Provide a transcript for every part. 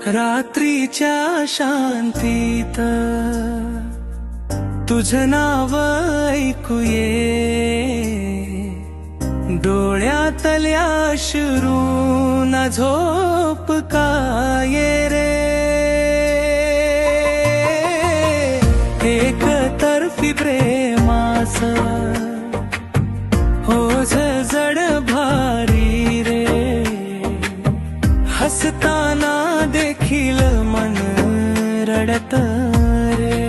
रात्रीच्या शांतीत तुझं नाव ऐकू ये, डोळ्यातल्या अश्रूंना झोप का ये रे. एकतर्फी प्रेमास ओझ जड भारी रे, हसताना देखील मन रडत रे.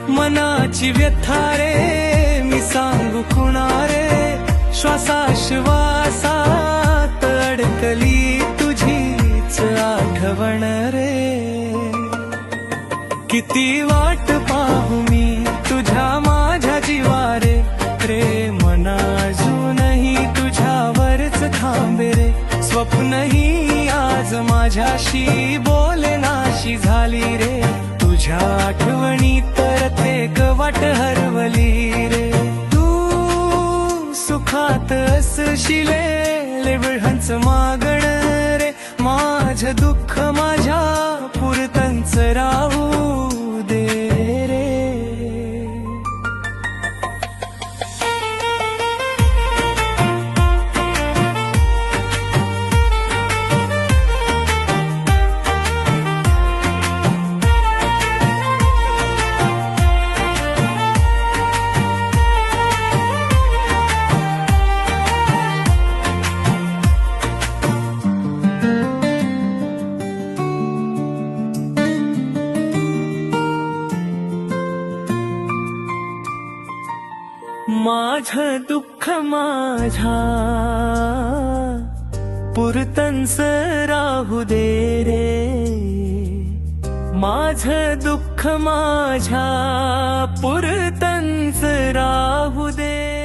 मनाची व्यथा रे मी सांगू कुणा रे, श्वासाश्वासात अडकली तुझीच आठवण रे. किती वाट पाहू मी तुझ्या माझ्या जीवारे, प्रेम अजूनही तुझ्यावरच थांबे रे. स्वप्नही आज माझ्याशी बोलनाशी झाली रे, तुझ्या आठवणी तर ते वाट हरवली रे. तू सुखात असशिले लेवळहंच मागण रे, माझं दुःख माझ्या पुरतंच राहू दे रे. माझं दुःख माझ्या पुरतंच राहू दे रे, माझं दुःख माझ्या पुरतंच राहू दे.